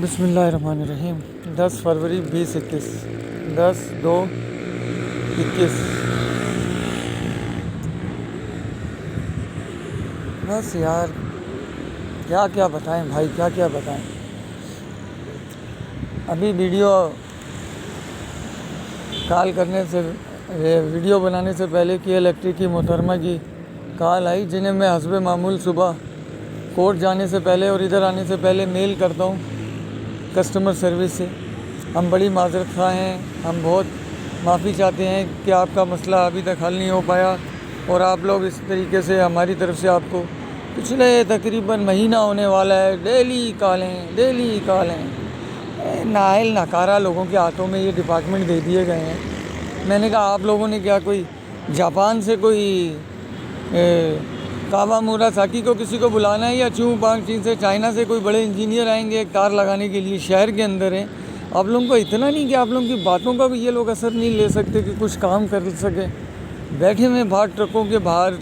بسم اللہ الرحمن الرحیم 10 فروری 2021 10/2/21 بس یار کیا بتائیں بھائی، کیا بتائیں. ابھی ویڈیو بنانے سے پہلے کی الیکٹرک کی محترمہ کی کال آئی، جنہیں میں حسب معمول صبح کورٹ جانے سے پہلے اور ادھر آنے سے پہلے میل کرتا ہوں کسٹمر سروس سے. ہم بڑی معذرت خواہ ہیں، ہم بہت معافی چاہتے ہیں کہ آپ کا مسئلہ ابھی تک حل نہیں ہو پایا، اور آپ لوگ اس طریقے سے ہماری طرف سے آپ کو پچھلے تقریباً مہینہ ہونے والا ہے ڈیلی کالیں نااہل ناکارہ لوگوں کے ہاتھوں میں یہ ڈپارٹمنٹ دے دیے گئے ہیں. میں نے کہا آپ لوگوں نے کیا کوئی جاپان سے کوئی کاوامورا ساکی کو کسی کو بلانا ہے، یا چین سے چائنا سے کوئی بڑے انجینئر آئیں گے ایک تار لگانے کے لیے؟ شہر کے اندر ہیں آپ لوگوں کو اتنا نہیں کہ آپ لوگوں کی باتوں کا بھی یہ لوگ اثر نہیں لے سکتے کہ کچھ کام کر سکیں؟ بیٹھے ہوئے باہر ٹرکوں کے باہر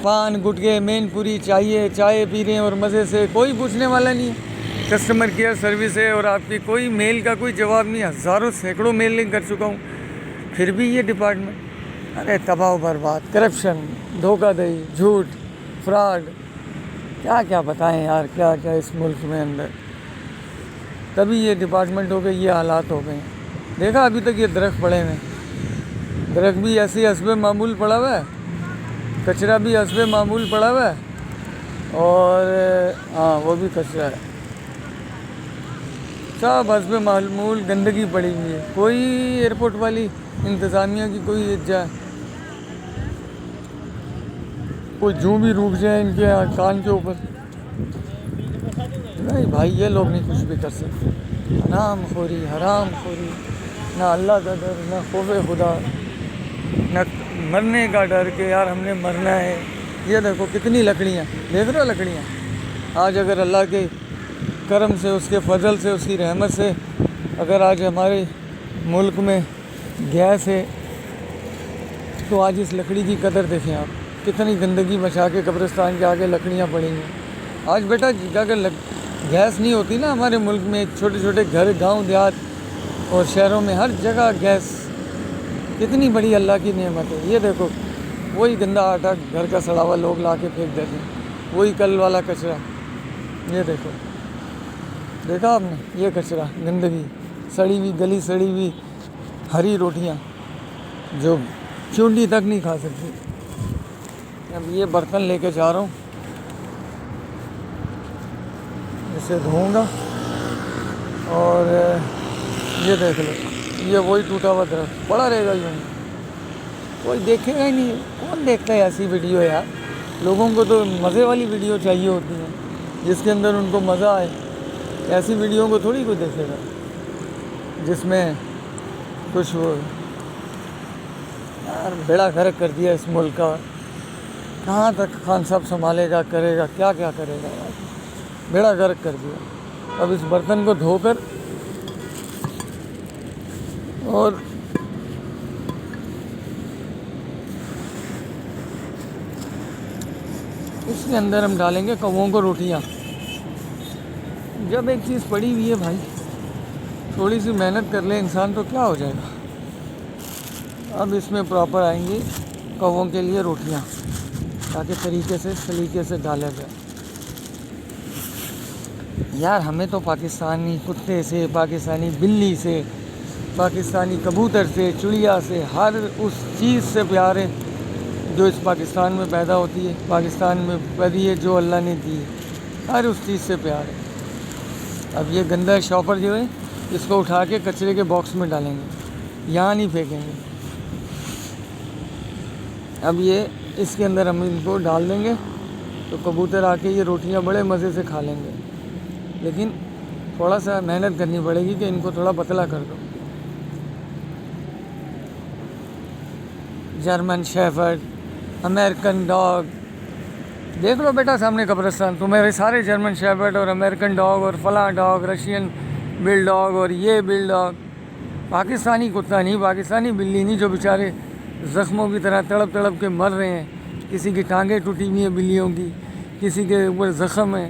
پان گٹکے مین پوری چائے پی رہے ہیں اور مزے سے، کوئی پوچھنے والا نہیں ہے. کسٹمر کیئر سروس ہے اور آپ کی کوئی میل کا کوئی جواب نہیں. ہزاروں سینکڑوں میل کر چکا ہوں، پھر بھی یہ ڈپارٹمنٹ ارے تباہ و برباد، کرپشن، دھوکہ دہی، جھوٹ، فراڈ، کیا بتائیں یار، کیا اس ملک میں اندر. تبھی یہ ڈپارٹمنٹ ہو گئے، یہ حالات ہو گئے ہیں. دیکھا ابھی تک یہ درخت پڑے ہوئے، درخت بھی ایسے حسب معمول پڑا ہوا ہے، کچرا بھی حسب معمول پڑا ہوا ہے، اور وہ بھی کچرا ہے، سب حسب معمول گندگی پڑی ہوئی ہے. کوئی ایئرپورٹ والی انتظامیہ کی کوئی کوئی جوں بھی روک جائے ان کے کان کے اوپر. نہیں بھائی، یہ لوگ نہیں کچھ بھی کر سکتے. حرام خوری، نہ اللہ کا ڈر، نہ خوف خدا، نہ مرنے کا ڈر کہ یار ہم نے مرنا ہے. یہ دیکھو کتنی لکڑیاں، دیکھ رہے ہو لکڑیاں. آج اگر اللہ کے کرم سے، اس کے فضل سے، اس کی رحمت سے اگر آج ہمارے ملک میں گیس ہے، تو آج اس لکڑی کی قدر دیکھیں آپ، کتنی گندگی مچا کے قبرستان کے آگے لکڑیاں پڑی ہیں. آج بیٹا اگر گیس نہیں ہوتی نا ہمارے ملک میں، چھوٹے چھوٹے گھر، گاؤں دیہات اور شہروں میں ہر جگہ گیس، کتنی بڑی اللہ کی نعمت ہے. یہ دیکھو وہی گندا آٹا گھر کا سڑا ہوا لوگ لا کے پھینک دیتے ہیں، وہی کل والا کچرا. یہ دیکھا آپ نے یہ کچرا، گندگی، سڑی ہوئی گلی سڑی ہوئی ہری روٹیاں جو چونڈی تک نہیں کھا سکتی. اب یہ برتن لے کے جا رہا ہوں، اسے دھوؤں گا. اور یہ دیکھ لو، یہ وہی ٹوٹا ہوا درخت پڑا رہے گا، یوں کوئی دیکھے گا ہی نہیں. کون دیکھتا ہے ایسی ویڈیو یار؟ لوگوں کو تو مزے والی ویڈیو چاہیے ہوتی ہیں جس کے اندر ان کو مزہ آئے. ایسی ویڈیو کو تھوڑی کوئی دیکھے گا جس میں کچھ یار بیڑا غرق کر دیا اس ملک کا. کہاں تک خان صاحب سنبھالے گا، کرے گا کیا کرے گا یار، بیڑا غرق کر دیا. اب اس برتن کو دھو کر اور اس کے اندر ہم ڈالیں گے کووں کو روٹیاں. جب ایک چیز پڑی ہوئی ہے بھائی، تھوڑی سی محنت کر لے انسان تو کیا ہو جائے گا. اب اس میں پراپر آئیں گی کووں کے لیے روٹیاں، تاکہ طریقے سے سلیقے سے ڈالا جائے. یار ہمیں تو پاکستانی کتے سے، پاکستانی بلی سے، پاکستانی کبوتر سے، چڑیا سے، ہر اس چیز سے پیار ہے جو اس پاکستان میں پیدا ہوتی ہے، پاکستان میں پیدا ہے، جو اللہ نے دی ہے، ہر اس چیز سے پیار ہے. اب یہ گندا شاپر جو ہے، اس کو اٹھا کے کچرے کے باکس میں ڈالیں گے، یہاں نہیں پھینکیں گے. اب یہ اس کے اندر ہم ان کو ڈال دیں گے تو کبوتر آ کے یہ روٹیاں بڑے مزے سے کھا لیں گے. لیکن تھوڑا سا محنت کرنی پڑے گی کہ ان کو تھوڑا پتلا کر دو. جرمن شیفرڈ، امریکن ڈاگ، دیکھ لو بیٹا سامنے قبرستان، تمہارے سارے جرمن شیفرڈ اور امریکن ڈاگ اور فلاں ڈاگ، رشین بل ڈاگ اور یہ بل ڈاگ، پاکستانی کتا نہیں، پاکستانی بلی نہیں، جو بیچارے زخموں کی طرح تڑپ کے مر رہے ہیں. کسی کی ٹانگیں ٹوٹی ہوئی ہیں بلیوں کی، کسی کے اوپر زخم ہے.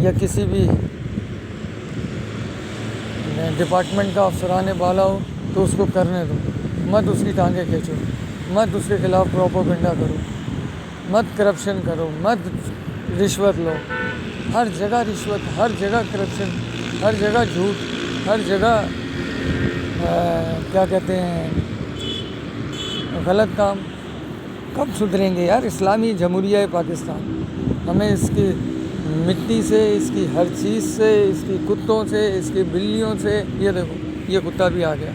یا کسی بھی ڈپارٹمنٹ کا افسران بالا ہو تو اس کو کرنے دو، مت اس کی ٹانگیں کھینچو، مت اس کے خلاف پروپیگنڈا کرو، مت کرپشن کرو، مت رشوت لو. ہر جگہ رشوت، ہر جگہ کرپشن، ہر جگہ جھوٹ، ہر جگہ کیا کہتے ہیں غلط کام. کب سدھریں گے یار؟ اسلامی جمہوریہ پاکستان، ہمیں اس کی مٹی سے، اس کی ہر چیز سے، اس کی کتوں سے، اس کی بلیوں سے. یہ دیکھو یہ کتا بھی آ گیا،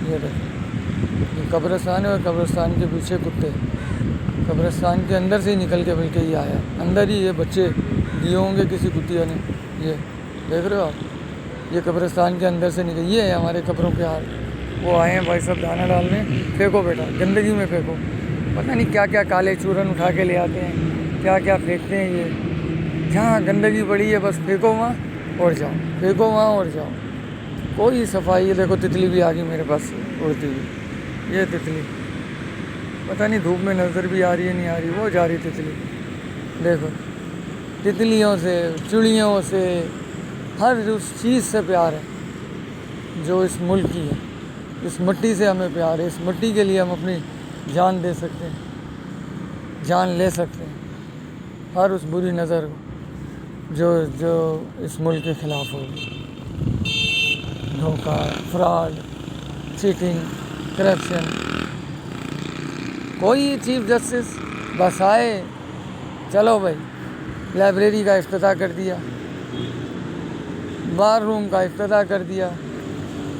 یہ دیکھو یہ قبرستان ہے، اور قبرستان کے پیچھے کتے، قبرستان کے اندر سے ہی نکل کے بلکہ یہ آیا، اندر ہی یہ بچے دیے ہوں گے کسی کتیا نے. یہ دیکھ رہے ہو آپ، یہ قبرستان کے اندر سے نکل. یہ ہے ہمارے قبروں کے حال. وہ آئے ہیں بھائی صاحب دانا ڈالنے. پھینکو بیٹا، گندگی میں پھینکو. پتہ نہیں کیا کیا کالے چورن اٹھا کے لے آتے ہیں، کیا کیا پھینکتے ہیں. یہ جہاں گندگی پڑی ہے بس پھینکو وہاں اور جاؤ، پھینکو وہاں اور جاؤ. کوئی صفائی. یہ دیکھو تتلی بھی آ گئی میرے پاس اڑتی ہوئی. یہ تتلی پتہ نہیں دھوپ میں نظر بھی آ رہی ہے نہیں آ رہی. وہ جا رہی تتلی. دیکھو تتلیوں سے، چڑیوں سے، ہر اس چیز سے پیار ہے جو اس ملک کی ہے. اس مٹی سے ہمیں پیار ہے. اس مٹی کے لیے ہم اپنی جان دے سکتے ہیں، جان لے سکتے ہیں. ہر اس بری نظر جو اس ملک کے خلاف ہوگی. دھوکہ، فراڈ، چیٹنگ، کرپشن. کوئی چیف جسٹس بس آئے، چلو بھائی لائبریری کا افتتاح کر دیا، بار روم کا افتتاح کر دیا،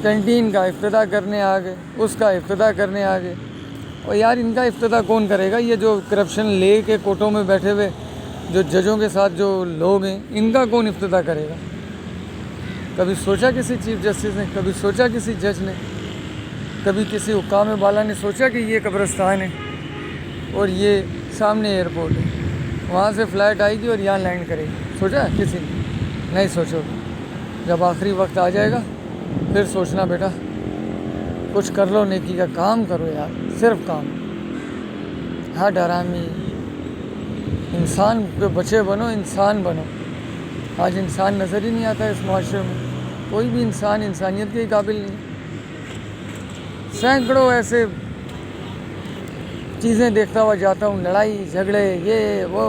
کینٹین کا افتتاح کرنے آ گئے، اس کا افتتاح کرنے آ گئے. اور یار ان کا افتتاح کون کرے گا؟ یہ جو کرپشن لے کے کوٹوں میں بیٹھے ہوئے جو ججوں کے ساتھ جو لوگ ہیں، ان کا کون افتتاح کرے گا؟ کبھی سوچا کسی چیف جسٹس نے؟ کبھی سوچا کسی جج نے؟ کبھی کسی حکام بالا نے سوچا کہ یہ قبرستان ہے اور یہ سامنے ایئرپورٹ ہے، وہاں سے فلائٹ آئے گی اور یہاں لینڈ کرے گی؟ سوچا کسی نے؟ نہیں سوچو. جب آخری وقت آ جائے گا پھر سوچنا بیٹا. کچھ کر لو، نیکی کا کام کرو یار، صرف کام. ہر حرامی انسان کے بچے بنو، انسان بنو. آج انسان نظر ہی نہیں آتا اس معاشرے میں. کوئی بھی انسان انسانیت کے قابل نہیں. سینکڑوں ایسے چیزیں دیکھتا ہوا جاتا ہوں، لڑائی جھگڑے، یہ وہ،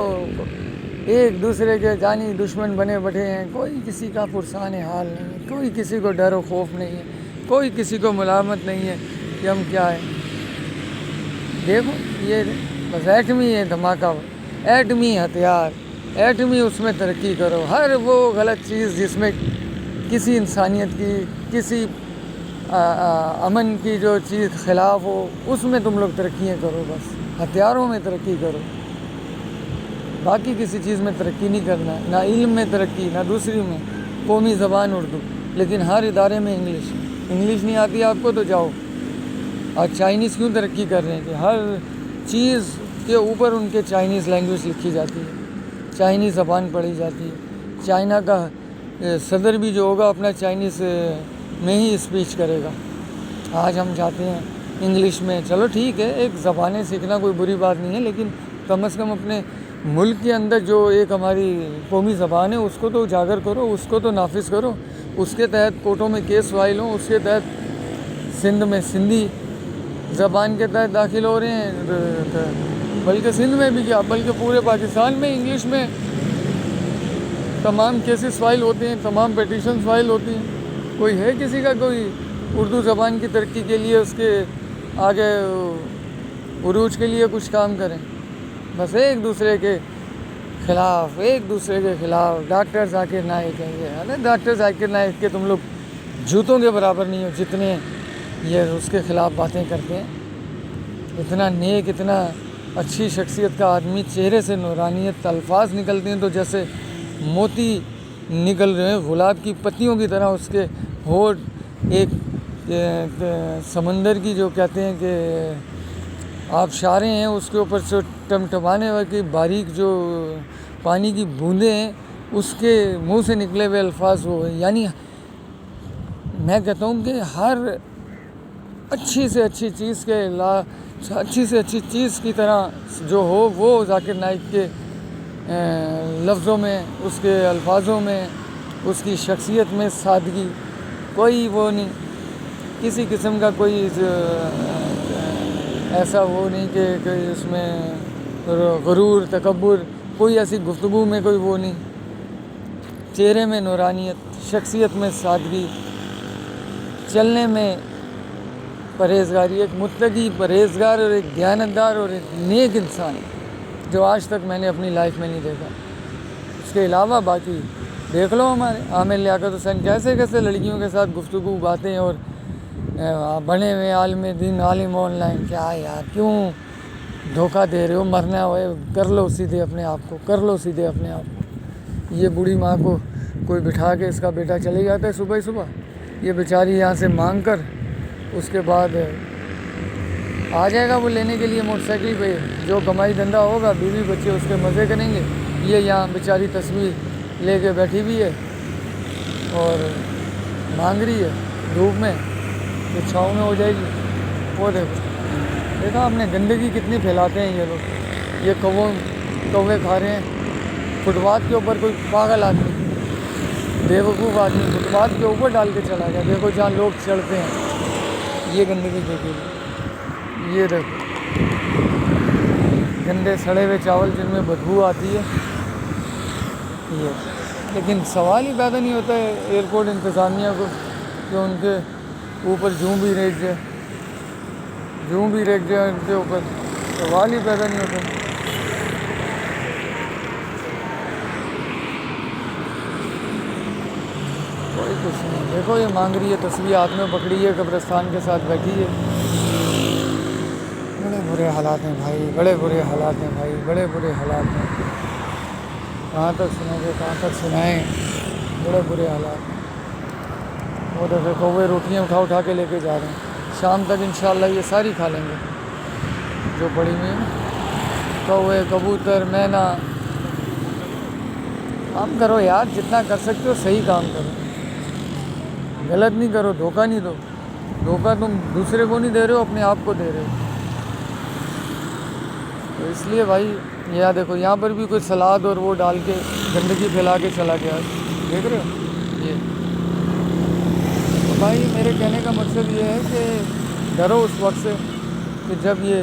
ایک دوسرے کے جانی دشمن بنے بیٹھے ہیں. کوئی کسی کا پرسان حال نہیں ہے، کوئی کسی کو ڈر و خوف نہیں ہے، کوئی کسی کو ملامت نہیں ہے کہ ہم کیا ہیں. دیکھو یہ بس ایٹمی ہے دھماکہ، ایٹمی ہتھیار، ایٹمی اس میں ترقی کرو. ہر وہ غلط چیز جس میں کسی انسانیت کی، کسی امن کی جو چیز خلاف ہو، اس میں تم لوگ ترقیاں کرو. بس ہتھیاروں میں ترقی کرو، باقی کسی چیز میں ترقی نہیں کرنا. نہ علم میں ترقی، نہ دوسری میں. قومی زبان اردو، لیکن ہر ادارے میں انگلش. انگلش نہیں آتی آپ کو تو جاؤ. آج چائنیز کیوں ترقی کر رہے ہیں؟ کہ ہر چیز کے اوپر ان کے چائنیز لینگویج لکھی جاتی ہے، چائنیز زبان پڑھی جاتی ہے. چائنا کا صدر بھی جو ہوگا اپنا چائنیز میں ہی اسپیچ کرے گا. آج ہم چاہتے ہیں انگلش میں. چلو ٹھیک ہے، ایک زبانیں سیکھنا کوئی بری بات نہیں ہے، لیکن کم از کم اپنے ملک کے اندر جو ایک ہماری قومی زبان ہے اس کو تو اجاگر کرو، اس کو تو نافذ کرو. اس کے تحت کوٹوں میں کیس فائل ہوں، اس کے تحت سندھ میں سندھی زبان کے تحت داخل ہو رہے ہیں. بلکہ سندھ میں بھی کیا، بلکہ پورے پاکستان میں انگلش میں تمام کیسز فائل ہوتے ہیں، تمام پیٹیشن فائل ہوتی ہیں. کوئی ہے کسی کا کوئی اردو زبان کی ترقی کے لیے، اس کے آگے عروج کے لیے کچھ کام کریں؟ بس ایک دوسرے کے خلاف، ایک دوسرے کے خلاف. ڈاکٹر ذاکر نائک ہیں یہ. ارے ڈاکٹر ذاکر نائک کے تم لوگ جوتوں کے برابر نہیں ہو جتنے یہ اس کے خلاف باتیں کرتے ہیں. اتنا نیک، اتنا اچھی شخصیت کا آدمی، چہرے سے نورانیت، الفاظ نکلتے ہیں تو جیسے موتی نکل رہے ہیں، گلاب کی پتیوں کی طرح. اس کے ہونٹ ایک سمندر کی جو کہتے ہیں کہ آبشاریں ہیں، اس کے اوپر سے ٹمٹمانے والی باریک جو پانی کی بوندیں ہیں، اس کے منہ سے نکلے ہوئے الفاظ وہ ہیں. یعنی میں کہتا ہوں کہ اچھی سے اچھی چیز کے اچھی سے اچھی چیز کی طرح جو ہو وہ ذاکر نائک کے لفظوں میں، اس کے الفاظوں میں، اس کی شخصیت میں سادگی، کوئی وہ نہیں، کسی قسم کا کوئی ایسا وہ نہیں کہ اس میں غرور، تکبر، کوئی ایسی گفتگو میں کوئی وہ نہیں، چہرے میں نورانیت، شخصیت میں سادگی، چلنے میں پرہیزگاری، ایک متقی پرہیزگار اور ایک دیانتدار اور ایک نیک انسان جو آج تک میں نے اپنی لائف میں نہیں دیکھا۔ اس کے علاوہ باقی دیکھ لو ہمارے عامر لیاقت حسین کیسے کیسے لڑکیوں کے ساتھ گفتگو، باتیں، اور بنے ہوئے عالم دین، عالم آن لائن، کیا یار کیوں دھوکہ دے رہے ہو؟ مرنا ہوئے کر لو سیدھے اپنے آپ کو، کر لو سیدھے اپنے آپ کو۔ یہ بوڑھی ماں کو کوئی بٹھا کے، اس کا بیٹا چلے جاتا ہے صبح ہی صبح، یہ بیچاری یہاں سے مانگ کر اس کے بعد آ جائے گا وہ لینے کے لیے موٹر سائیکل پہ، جو کمائی دھندا ہوگا، بیوی بچے اس کے مزے کریں گے، یہ یہاں بیچاری تصویر لے کے بیٹھی ہوئی ہے اور مانگ رہی ہے دھوپ میں، کہ چھاؤں میں ہو جائے گی۔ وہ دیکھا آپ نے گندگی کتنی پھیلاتے ہیں یہ لوگ، یہ کوے کھا رہے ہیں فٹ پاتھ کے اوپر، کوئی پاگل آدمی، بیوقوف آدمی فٹ پاتھ کے اوپر ڈال کے چلا گیا، دیکھو جہاں لوگ چڑھتے ہیں، یہ گندگی دیکھیے، یہ دیکھو گندے سڑے ہوئے چاول جن میں بدبو آتی ہے یہ۔ لیکن سوال ہی پیدا نہیں ہوتا ہے ایئرپورٹ انتظامیہ کو کہ ان کے اوپر جوں بھی ریکھ جائے ان کے اوپر، سوال ہی پیدا نہیں ہوتا۔ کوئی کچھ نہیں، دیکھو یہ مانگ رہی ہے، تصویر ہاتھ میں پکڑی ہے، قبرستان کے ساتھ بیٹھی ہے۔ بڑے برے حالات ہیں بھائی، بڑے برے حالات ہیں بھائی، بڑے برے حالات ہیں۔ کہاں تک سنیں گے، کہاں تک سنائیں، بڑے برے حالات ہیں۔ وہ دیکھو کوے روٹیاں اٹھا کے لے کے جا رہے ہیں، شام تک انشاءاللہ یہ ساری کھا لیں گے جو پڑی ہوئی ہیں، کوے، کبوتر، مینا۔ کام کرو یار، جتنا کر سکتے ہو صحیح کام کرو، غلط نہیں کرو، دھوکہ نہیں دو۔ دھوکہ تم دوسرے کو نہیں دے رہے ہو، اپنے آپ کو دے رہے ہو۔ تو اس لیے بھائی یہ دیکھو یہاں پر بھی کوئی سلاد اور وہ ڈال کے گندگی پھیلا کے چلا گیا، دیکھ رہے ہو یہ۔ تو بھائی میرے کہنے کا مقصد یہ ہے کہ ڈرو اس وقت سے کہ جب یہ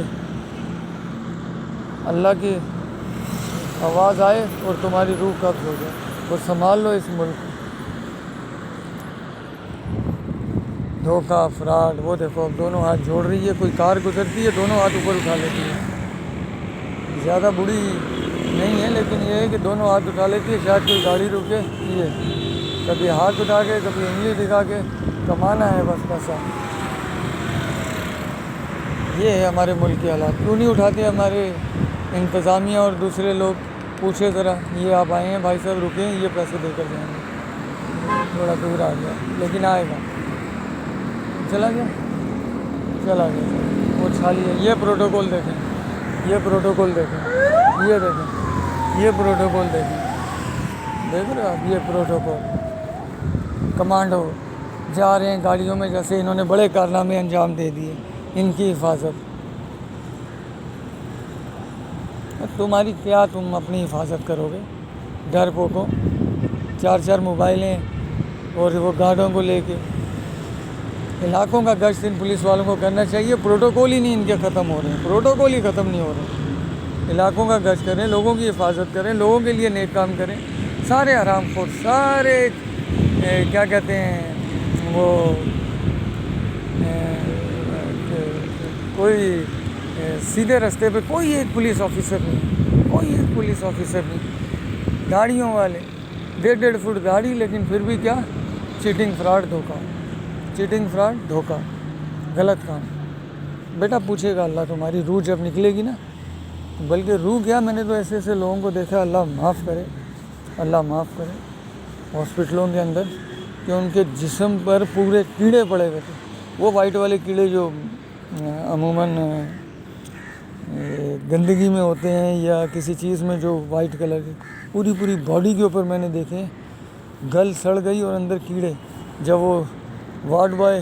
اللہ کی آواز آئے اور تمہاری روح قبض ہو جائے، اور سنبھال لو اس ملک کو۔ دھوکہ، فراڈ، وہ دیکھو اب دونوں ہاتھ جوڑ رہی ہے، کوئی کار گزرتی ہے دونوں ہاتھ اوپر اٹھا لیتی ہے، زیادہ بڑی نہیں ہے لیکن یہ ہے کہ دونوں ہاتھ اٹھا لیتی ہے، شاید کوئی گاڑی رکے، یہ کبھی ہاتھ اٹھا کے کبھی انگلی دکھا کے، کمانا ہے بس پیسہ۔ یہ ہے ہمارے ملک کے حالات۔ کیوں نہیں اٹھاتے ہمارے انتظامیہ اور دوسرے لوگ؟ پوچھے ذرا، یہ آپ آئے ہیں بھائی صاحب، رکیں، یہ پیسے دے کر جائیں گے، تھوڑا دور آ گیا لیکن آئے گا، چلا گیا، وہ چھالی ہے۔ یہ پروٹوکول دیکھیں، یہ پروٹوکول دیکھیں، یہ دیکھیں، یہ پروٹوکول دیکھیں، دیکھ رہے ہو آپ؟ یہ پروٹوکول، کمانڈو جا رہے ہیں گاڑیوں میں، جیسے انہوں نے بڑے کارنامے انجام دے دیے، ان کی حفاظت۔ تمہاری کیا، تم اپنی حفاظت کرو گے؟ ڈر پوکو، 4 موبائلیں اور وہ گارڈوں کو لے کے۔ علاقوں کا گشت ان پولیس والوں کو کرنا چاہیے، پروٹوکول ہی نہیں ان کے ختم ہو رہے ہیں، پروٹوکول ہی ختم نہیں ہو رہے ہیں۔ علاقوں کا گشت کریں، لوگوں کی حفاظت کریں، لوگوں کے لیے نیک کام کریں۔ سارے حرام خور، سارے کیا کہتے ہیں وہ، کوئی سیدھے رستے پہ کوئی ایک پولیس آفیسر نہیں، کوئی ایک پولیس آفیسر نہیں، گاڑیوں والے 1.5 فٹ گاڑی، لیکن پھر بھی کیا، چیٹنگ، فراڈ، دھوکہ، چیٹنگ، فراڈ، دھوکہ، غلط کام۔ بیٹا پوچھے گا اللہ تمہاری روح جب نکلے گی نا، بلکہ روح کیا، میں نے تو ایسے ایسے لوگوں کو دیکھا، اللہ معاف کرے، اللہ معاف کرے، ہاسپٹلوں کے اندر، کہ ان کے جسم پر پورے کیڑے پڑے ہوئے تھے، وہ وائٹ والے کیڑے جو عموماً گندگی میں ہوتے ہیں یا کسی چیز میں جو وائٹ کلر کے، پوری باڈی کے اوپر میں نے دیکھے، گل سڑ گئی اور اندر کیڑے۔ جب وہ وارڈ بوائے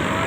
2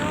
2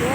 2